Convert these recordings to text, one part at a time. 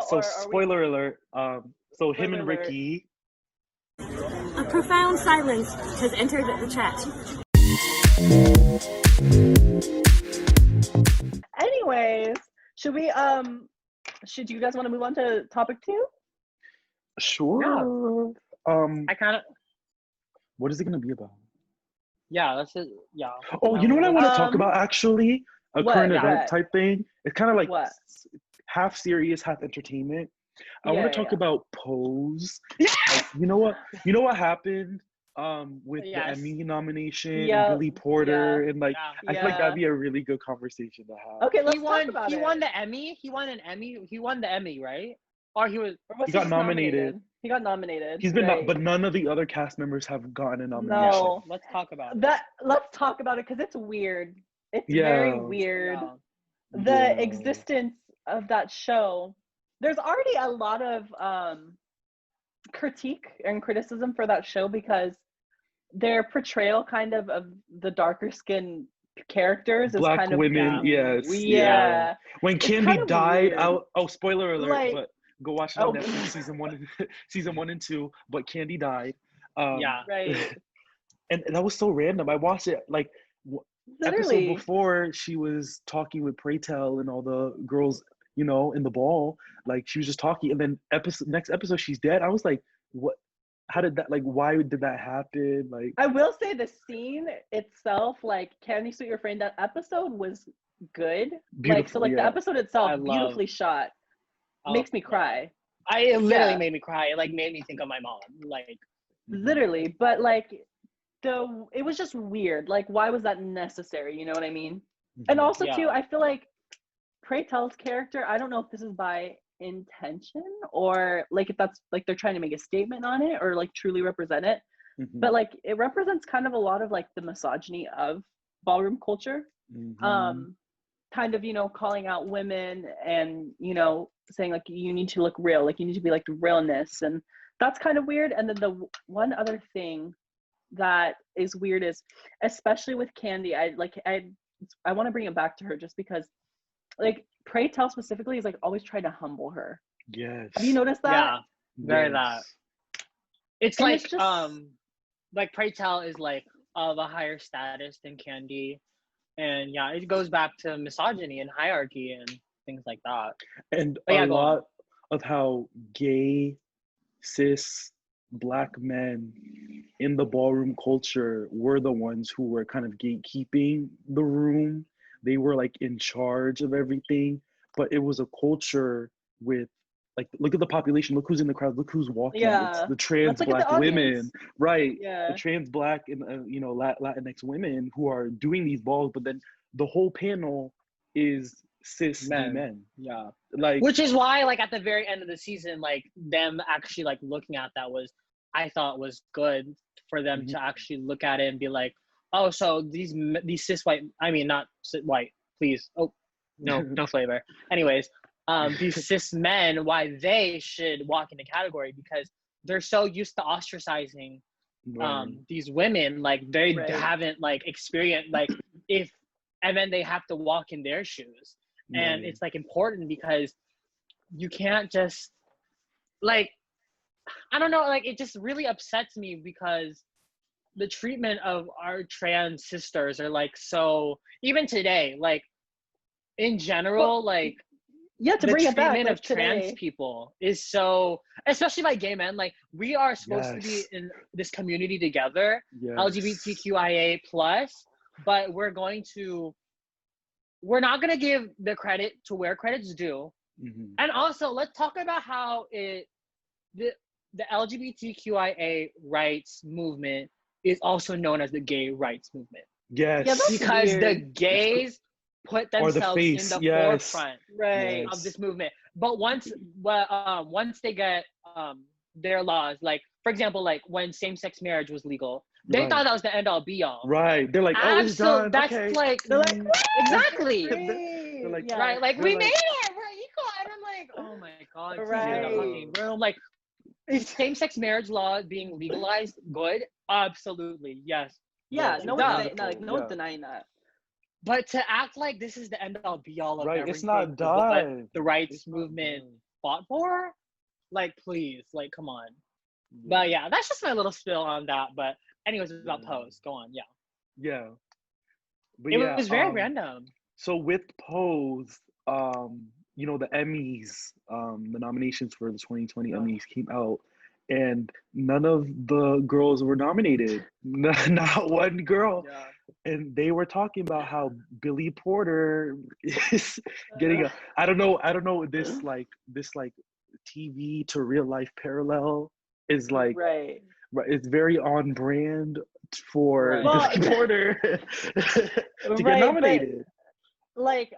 So spoiler alert. So him and alert. Ricky. A profound silence has entered the chat. Anyways, should you guys want to move on to topic 2? Sure. I kind of. What is it gonna be about? Yeah, that's it. Yeah. Oh, you know what I want to talk about actually? A current event type thing. It's kind of like half serious, half entertainment. I want to talk about Pose. Like, you know what happened with the Emmy nomination, Billy Porter, and like I feel like that'd be a really good conversation to have. Okay, let's talk about it. He won the Emmy. He won an Emmy. He won the Emmy, right? Or he got nominated. He got nominated. He's been but none of the other cast members have gotten a nomination. No. Let's talk about Let's talk about it because it's weird. It's very weird. Yeah. The existence of that show. There's already a lot of critique and criticism for that show because their portrayal kind of the darker skinned characters Black is kind women, of yeah. When Candy died, spoiler alert, but go watch it on Netflix season 1 and 2. But Candy died. Right. And that was so random. I watched it like episode before. She was talking with Pray Tell and all the girls, in the ball. Like she was just talking, and then next episode she's dead. I was like, what? How did that? Like, why did that happen? Like, I will say the scene itself, like Candy Sweet Refrain, that episode was good. The episode itself, beautifully shot. Makes me cry. It literally made me cry. It like made me think of my mom. Like literally, but like it was just weird. Like, why was that necessary? You know what I mean? Mm-hmm. And also too, I feel like Pray Tell's character, I don't know if this is by intention or like if that's like they're trying to make a statement on it or like truly represent it. Mm-hmm. But like it represents kind of a lot of like the misogyny of ballroom culture. Mm-hmm. Kind of, calling out women and, saying like you need to look real, like you need to be like the realness, and that's kind of weird. And then the one other thing that is weird is, especially with Candy, I want to bring it back to her just because like Pray Tell specifically is like always trying to humble her. Yes. Have you noticed that? Yeah, very that. It's and like it's just, like Pray Tell is like of a higher status than Candy. And it goes back to misogyny and hierarchy and things like that. And a lot of how gay, cis, Black men in the ballroom culture were the ones who were kind of gatekeeping the room. They were like in charge of everything. But it was a culture with, like, look at the population. Look who's in the crowd. Look who's walking. It's the trans Black women, right? Yeah. The trans Black and Latinx women who are doing these balls. But then the whole panel is cis men. Yeah, like, which is why, like, at the very end of the season, like them actually like looking at that I thought was good for them to actually look at it and be like, oh, so these cis white. I mean, not cis white. Please. Oh, no flavor. Anyways. These cis men, why they should walk in the category because they're so used to ostracizing these women, like they haven't like experienced like and then they have to walk in their shoes. And it's like important because you can't just like, I don't know, like it just really upsets me because the treatment of our trans sisters are like, so even today, like in general, like to bring it back, the treatment of trans people is so, especially by gay men, like we are supposed to be in this community together, LGBTQIA+, but we're not going to give the credit to where credit's due. Mm-hmm. And also, let's talk about how the LGBTQIA rights movement is also known as the gay rights movement. Yes. Because weird. The gays put themselves in the forefront of this movement. But once they get their laws, like for example, like when same-sex marriage was legal, they thought that was the end-all be-all. Right. They're like, oh, it's done. That's okay. like, they're like, exactly. They're like, right. Like we made it. We're equal. And I'm like, oh my god. Right. In the fucking room. Like, is same-sex marriage law being legalized good? Absolutely. Yes. Yeah. No one's denying that. But to act like this is the end all be all of everything, it's not done. The rights movement fought for. Like, please, like, come on. But yeah, that's just my little spill on that. But anyways, it's about Pose. Go on, yeah. Yeah. But It was very random. So with Pose, you know, the Emmys, the nominations for the 2020 Emmys came out, and none of the girls were nominated. Not one girl. Yeah. And they were talking about how Billy Porter is getting a I don't know this TV to real life parallel is like right. It's very on brand for Right. Billy Porter to get nominated. But, like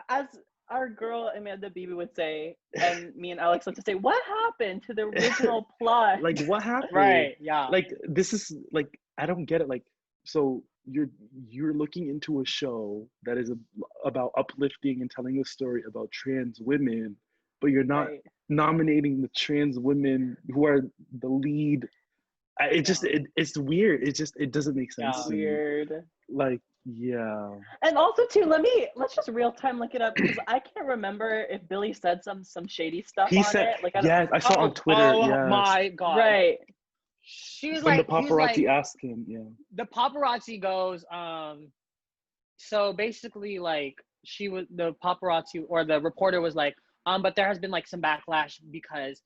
as our girl Amanda Beebe would say, and me and Alex like to say, what happened to the original plot? Like, what happened? Right, yeah. Like, this is like, I don't get it. Like, so you're looking into a show that is about uplifting and telling a story about trans women, but you're not nominating the trans women who are the lead. It's weird. It doesn't make sense. Yeah. Weird. Like, yeah. And also too, let's just real time look it up, because I can't remember if Billy said some shady stuff He on said, it. Like, I saw on Twitter. Oh yes. my God. Right. She was when like, the paparazzi asked him, the paparazzi goes, so basically, like, the paparazzi or the reporter was like, but there has been like some backlash because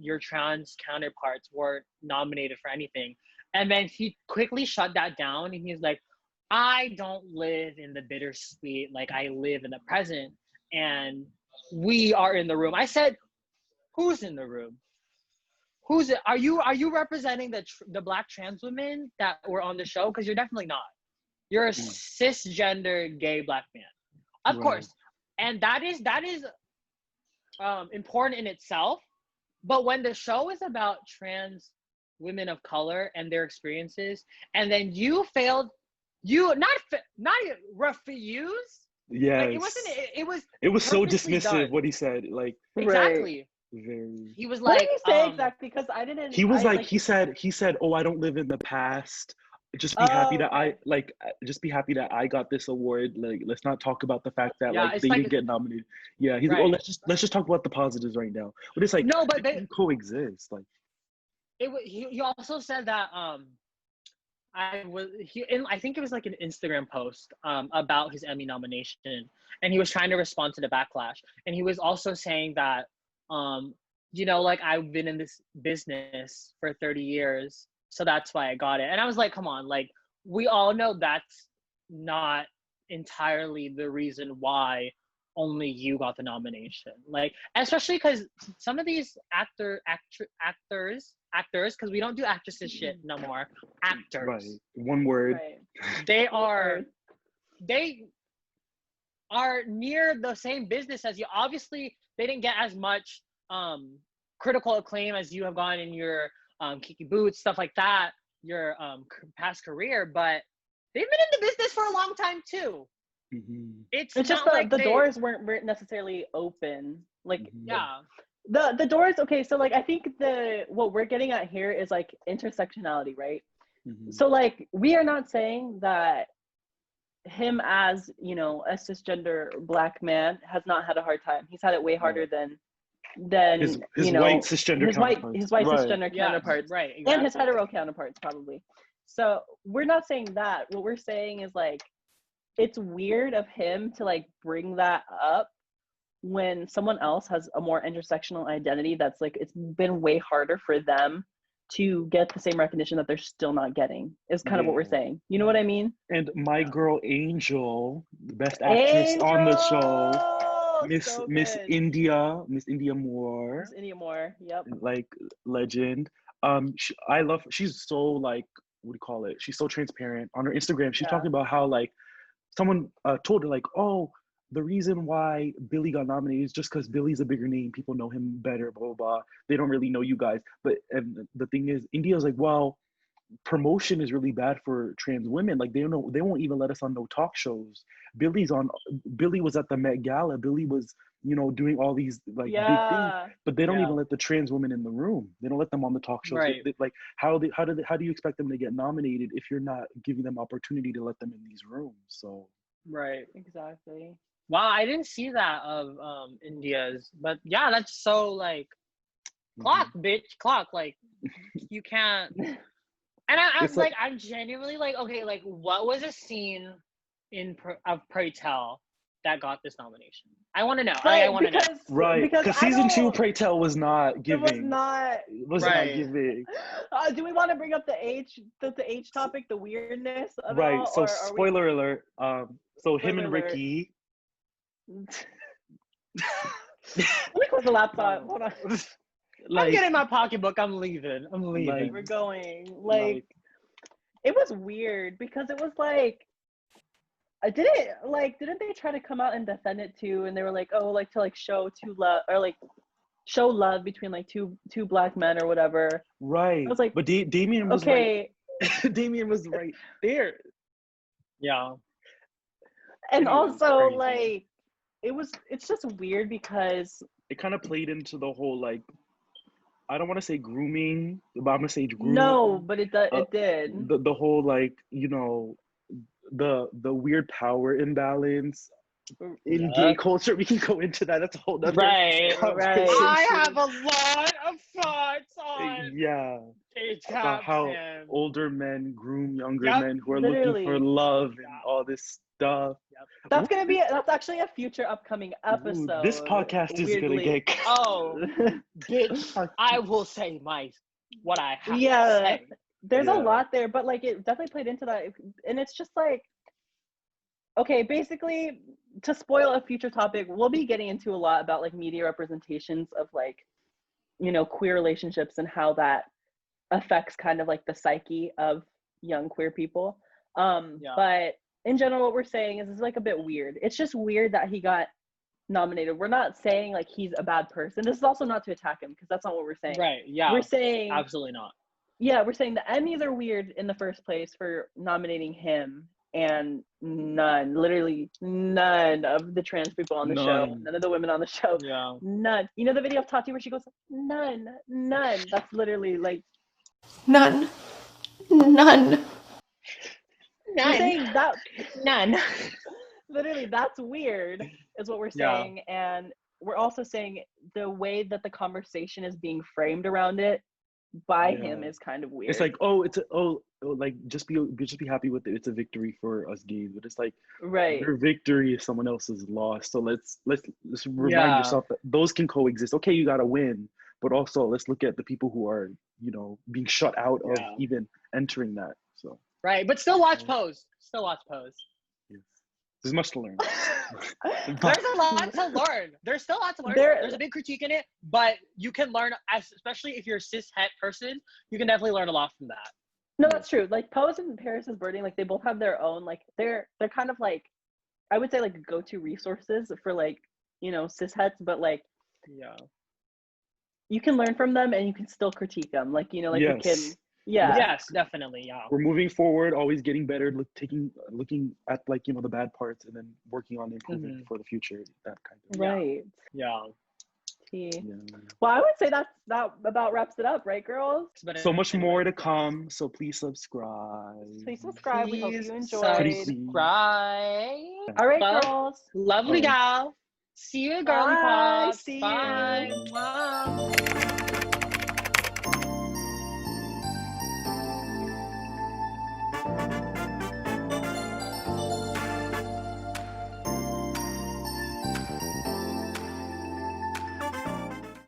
your trans counterparts weren't nominated for anything. And then he quickly shut that down, and he's like, I don't live in the bittersweet, like, I live in the present, and we are in the room. I said, who's in the room? Are you representing the Black trans women that were on the show? Because you're definitely not. You're a cisgender gay Black man, of course, and that is important in itself. But when the show is about trans women of color and their experiences, and then you failed, not refuse. Yes. Like, it wasn't. It was so dismissive done. what he said. Like, exactly. Very. He was like, what did he say exactly? Because I didn't. He was he said, oh, I don't live in the past. Just be happy that just be happy that I got this award. Like, let's not talk about the fact that they didn't get nominated. Yeah, he's like, oh, let's just talk about the positives right now. But it's like, no, but they can coexist. Like, he also said that I think it was like an Instagram post about his Emmy nomination, and he was trying to respond to the backlash, and he was also saying that like, I've been in this business for 30 years, so that's why I got it. And I was like, come on, like, we all know that's not entirely the reason why only you got the nomination. Like, especially because some of these actors, because we don't do actresses shit no more. Actors. Right. One word. Right. They are near the same business as you. Obviously, they didn't get as much critical acclaim as you have gotten in your Kiki Boots, stuff like that, your past career, but they've been in the business for a long time too. Mm-hmm. It's just like the doors weren't necessarily open. Like, yeah. The doors, okay, so like, I think what we're getting at here is like intersectionality, right? Mm-hmm. So like, we are not saying that him as, a cisgender Black man has not had a hard time. He's had it way harder than his white cisgender cisgender counterparts, right, exactly. And his hetero counterparts probably. So we're not saying that. What we're saying is like, it's weird of him to like bring that up when someone else has a more intersectional identity that's like, it's been way harder for them to get the same recognition that they're still not getting, is kind of what we're saying. You know what I mean? And my girl Angel, the best actress on the show, Miss India Moore. Miss India Moore, yep. Like, legend. She's so like, what do you call it? She's so transparent. On her Instagram, she's talking about how like someone told her like, oh, the reason why Billy got nominated is just because Billy's a bigger name. People know him better, blah, blah, blah. They don't really know you guys. And the thing is, India's like, well, promotion is really bad for trans women. Like, they won't even let us on no talk shows. Billy was at the Met Gala. Billy was, doing all these like big things, but they don't even let the trans women in the room. They don't let them on the talk shows. Right. Like, how do you expect them to get nominated if you're not giving them opportunity to let them in these rooms? So right, exactly. Wow, I didn't see that of India's, but yeah, that's so like clock, bitch, clock. Like you can't. And I'm It's like, I'm genuinely like, okay, like what was a scene of Pray Tell that got this nomination? I want to know. I want to know. Right, because season 2, Pray Tell, was not giving. It was not. It was Right. not giving. Do we want to bring up the age topic, the weirdness of it Right. all? So or are spoiler alert. So him and Spoiler alert. Ricky. Let me close the laptop. Hold on. I'm getting my pocketbook. I'm leaving. Like, We're going. Like, it was weird because it was like, didn't they try to come out and defend it too? And they were like, oh, like to like show love, or like show love between like two black men or whatever. Right. I was like, but Damien was okay. right. Damien was right there. Yeah. And Anyway, also crazy. like it's just weird because it kind of played into the whole like, I don't want to say grooming, but I'm gonna say grooming. no, but it did. The whole like, you know, the weird power imbalance in gay culture. We can go into that. That's a whole nother conversation. I have a lot of thoughts on about how older men groom younger men who are literally looking for love and all this stuff. That's actually a future upcoming episode. Ooh, this podcast is gonna get bitch, I will say what I have to say. There's a lot there, but like it definitely played into that, and it's just like, okay, basically, to spoil a future topic, we'll be getting into a lot about like media representations of like, you know, queer relationships and how that affects kind of like the psyche of young queer people. But in general, what we're saying is it's like a bit weird. It's just weird that he got nominated. We're not saying like he's a bad person. This is also not to attack him, because that's not what we're saying. Right, yeah. We're saying absolutely not. Yeah, we're saying the Emmys are weird in the first place for nominating him, and literally none of the trans people on the show, none of the women on the show, none. You know the video of Tati where she goes, none. That's literally like none. We're saying that none. Literally, that's weird, is what we're saying, and we're also saying the way that the conversation is being framed around it by him is kind of weird. It's like, like just be happy with it. It's a victory for us gays, but it's like, your victory is someone else's loss. So let's remind yourself that those can coexist. Okay, you gotta win, but also let's look at the people who are, you know, being shut out of even entering that. So right, but still watch Pose. Yes. There's much to learn. There's a lot to learn. There's still a lot to learn. There's a big critique in it, but you can learn, especially if you're a cis het person, you can definitely learn a lot from that. No, that's true. Like Pose and Paris's Birding, like they both have their own, like they're kind of like, I would say like go-to resources for like, you know, cis hets, but like you can learn from them and you can still critique them. Like, you know, like you can yes, definitely. Yeah, we're moving forward, always getting better, looking at like, you know, the bad parts and then working on improvement for the future, that kind of Well, I would say that about wraps it up, right, girls? So much more to come, so please subscribe. We hope you enjoyed. Subscribe. All right, girls. Lovely gal. See you, girly pops. See you. Bye.